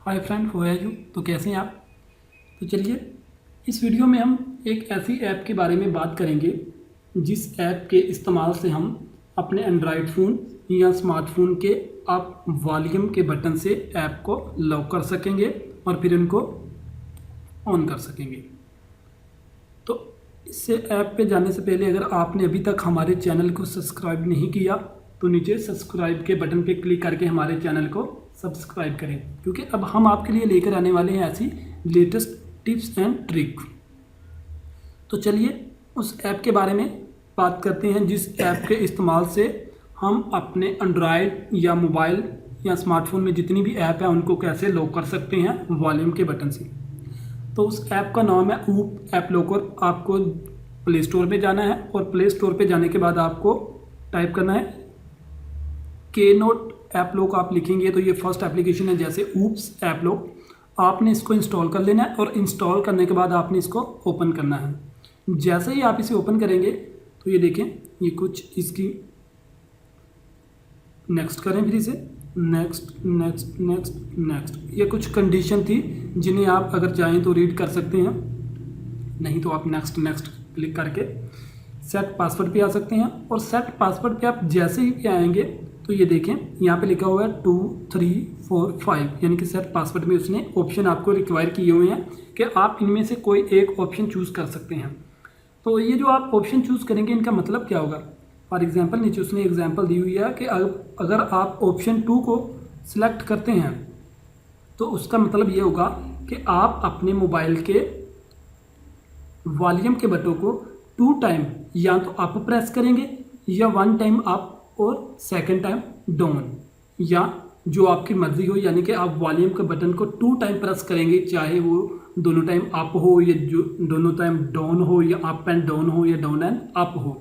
Hi friend, हो are you. तो कैसे हैं आप? तो चलिए, इस वीडियो में हम एक ऐसी ऐप के बारे में बात करेंगे जिस ऐप के इस्तेमाल से हम अपने एंड्रॉयड फ़ोन या स्मार्टफोन के आप वॉल्यूम के बटन से ऐप को लॉक कर सकेंगे और फिर उनको ऑन कर सकेंगे। तो इससे ऐप पे जाने से पहले अगर आपने अभी तक हमारे चैनल को सब्सक्राइब नहीं किया तो नीचे सब्सक्राइब के बटन पे क्लिक करके हमारे चैनल को सब्सक्राइब करें, क्योंकि अब हम आपके लिए लेकर आने वाले हैं ऐसी लेटेस्ट टिप्स एंड ट्रिक। तो चलिए उस ऐप के बारे में बात करते हैं जिस ऐप के इस्तेमाल से हम अपने एंड्रॉयड या मोबाइल या स्मार्टफोन में जितनी भी ऐप है उनको कैसे लॉक कर सकते हैं वॉल्यूम के बटन से। तो उस ऐप का नाम है ऊप ऐप लॉकर। आपको प्ले स्टोर पे जाना है और प्ले स्टोर पे जाने के बाद आपको टाइप करना है के नोट ऐप लॉक। आप लिखेंगे तो ये फर्स्ट एप्लीकेशन है जैसे ऊप्स ऐप लॉक। आपने इसको इंस्टॉल कर लेना है और इंस्टॉल करने के बाद आपने इसको ओपन करना है। जैसे ही आप इसे ओपन करेंगे तो ये देखें, ये कुछ इसकी नेक्स्ट करें, फिर इसे नेक्स्ट नेक्स्ट नेक्स्ट नेक्स्ट, ये कुछ कंडीशन थी जिन्हें आप अगर चाहें तो रीड कर सकते हैं, नहीं तो आप नेक्स्ट नेक्स्ट क्लिक करके सेट पासवर्ड पे आ सकते हैं। और सेट पासवर्ड पे आप जैसे ही पे आएंगे तो ये देखें यहाँ पे लिखा हुआ है 2 3 4 5, यानी कि सेट पासवर्ड में उसने ऑप्शन आपको रिक्वायर किए हुए हैं कि आप इनमें से कोई एक ऑप्शन चूज़ कर सकते हैं। तो ये जो आप ऑप्शन चूज़ करेंगे इनका मतलब क्या होगा? फॉर एग्जांपल नीचे उसने एग्जांपल दी हुई है कि अगर आप ऑप्शन 2 को सिलेक्ट करते हैं तो उसका मतलब ये होगा कि आप अपने मोबाइल के वॉल्यूम के बटन को 2 टाइम या तो अप प्रेस करेंगे या 1 टाइम अप और सेकंड टाइम डाउन, या जो आपकी मर्जी हो, यानी कि आप वॉल्यूम के बटन को 2 टाइम प्रेस करेंगे, चाहे वो दोनों टाइम अप हो या जो दोनों टाइम डाउन हो, या अप एंड डाउन हो या डाउन एंड अप हो।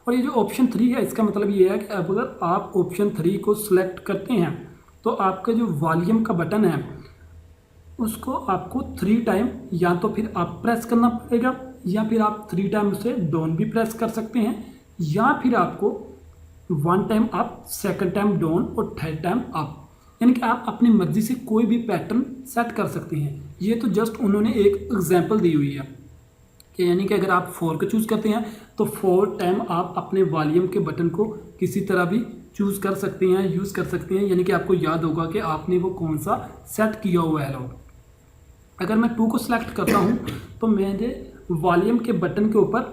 और ये जो ऑप्शन 3 है इसका मतलब ये है कि अब अगर आप ऑप्शन 3 को सिलेक्ट करते हैं तो आपका जो वॉल्यूम का बटन है उसको आपको 3 टाइम या तो फिर अप प्रेस करना पड़ेगा, या फिर आप 3 टाइम उसे डाउन भी प्रेस कर सकते हैं, या फिर आपको 1 time up, second time down और थर्ड टाइम अप, यानी कि आप अपनी मर्जी से कोई भी पैटर्न सेट कर सकते हैं। ये तो जस्ट उन्होंने एक एग्जांपल दी हुई है कि यानी कि अगर आप 4 को चूज़ करते हैं तो 4 टाइम आप अपने वॉल्यूम के बटन को किसी तरह भी चूज़ कर सकते हैं, यूज़ कर सकते हैं, यानी कि आपको याद होगा कि आपने वो कौन सा सेट किया हुआ है लॉक। अगर मैं 2 को सिलेक्ट करता हूँ तो मेरे वॉल्यूम के बटन के ऊपर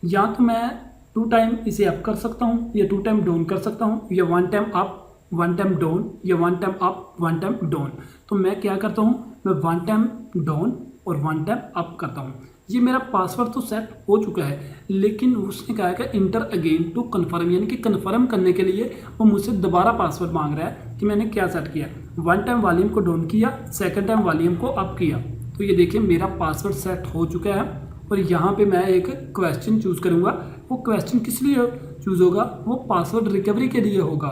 या तो मैं 2 टाइम इसे अप कर सकता हूँ या 2 टाइम डाउन कर सकता हूँ, या 1 टाइम अप 1 टाइम डाउन, या 1 टाइम अप 1 टाइम डाउन। तो मैं क्या करता हूँ, मैं 1 टाइम डाउन और 1 टाइम अप करता हूँ। ये मेरा पासवर्ड तो सेट हो चुका है, लेकिन उसने कहा कि इंटर अगेन टू कन्फर्म, यानी कि कन्फर्म करने के लिए वो मुझसे दोबारा पासवर्ड मांग रहा है कि मैंने क्या सेट किया। 1 टाइम वॉल्यूम को डाउन किया, सेकंड टाइम वॉल्यूम को अप किया। तो ये देखिए मेरा पासवर्ड सेट हो चुका है। और यहाँ पे मैं एक क्वेश्चन चूज़ करूँगा। वो क्वेश्चन किस लिए चूज़ होगा? वो पासवर्ड रिकवरी के लिए होगा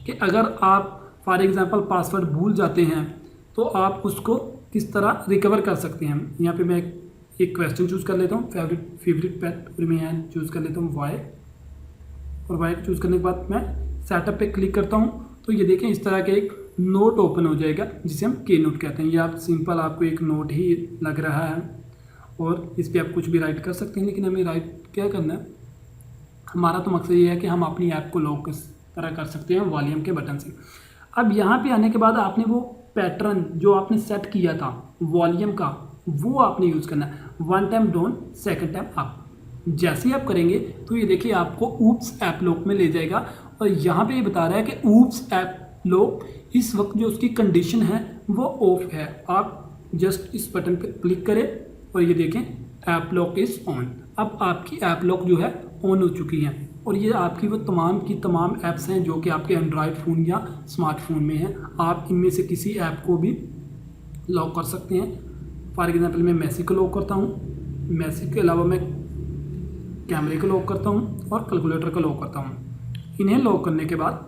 कि अगर आप फॉर एग्जांपल पासवर्ड भूल जाते हैं तो आप उसको किस तरह रिकवर कर सकते हैं। यहाँ पे मैं एक क्वेश्चन चूज़ कर लेता हूँ, फेवरेट पेट, और मैं यहाँ चूज़ कर लेता हूँ वाई, और वाई को चूज़ करने के बाद मैं सेटअप पे क्लिक करता हूँ। तो ये देखें इस तरह का एक नोट ओपन हो जाएगा जिसे हम के नोट कहते हैं। ये आप सिंपल आपको एक नोट ही लग रहा है और इस पर आप कुछ भी राइट कर सकते हैं, लेकिन हमें राइट क्या करना है, हमारा तो मकसद ये है कि हम अपनी ऐप को लॉक किस तरह कर सकते हैं वॉल्यूम के बटन से। अब यहाँ पे आने के बाद आपने वो पैटर्न जो आपने सेट किया था वॉल्यूम का, वो आपने यूज़ करना है। 1 time down, second time up. जैसे ही आप करेंगे तो ये देखिए आपको ऊप्स ऐप लॉक में ले जाएगा, और यहाँ पे ये बता रहा है कि ऊप्स ऐप लॉक इस वक्त जो उसकी कंडीशन है वो ऑफ है। आप जस्ट इस बटन पर क्लिक करें और ये देखें ऐप लॉक इज़ ऑन। अब आपकी ऐप लॉक जो है ऑन हो चुकी है, और ये आपकी वो तमाम की तमाम ऐप्स हैं जो कि आपके एंड्रॉयड फ़ोन या स्मार्टफोन में हैं। आप इनमें से किसी ऐप को भी लॉक कर सकते हैं। फॉर एग्जांपल मैं मैसेज को लॉक करता हूँ, मैसेज के अलावा मैं कैमरे को लॉक करता हूँ और कैलकुलेटर को लॉक करता हूँ। इन्हें लॉक करने के बाद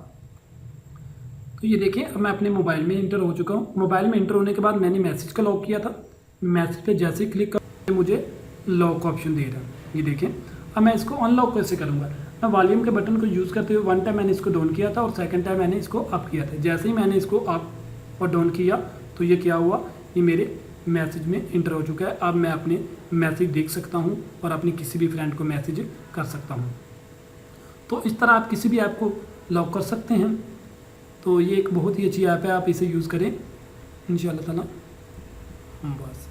तो ये देखिए अब मैं अपने मोबाइल में इंटर हो चुका हूँ। मोबाइल में इंटर होने के बाद मैंने मैसेज का लॉक किया था। मैसेज पे जैसे ही क्लिक कर मुझे लॉक ऑप्शन दे रहा है, ये देखें। अब मैं इसको अनलॉक कैसे करूँगा? मैं वॉल्यूम के बटन को यूज़ करते हुए 1 टाइम मैंने इसको डाउन किया था और सेकंड टाइम मैंने इसको अप किया था। जैसे ही मैंने इसको अप और डोन किया तो ये क्या हुआ, ये मेरे मैसेज में इंटर हो चुका है। अब मैं अपने मैसेज देख सकता हूँ और अपने किसी भी फ्रेंड को मैसेज कर सकता हूँ। तो इस तरह आप किसी भी ऐप को लॉक कर सकते हैं। तो ये एक बहुत ही अच्छी ऐप है, आप इसे यूज़ करें इंशाअल्लाह ताला। बस।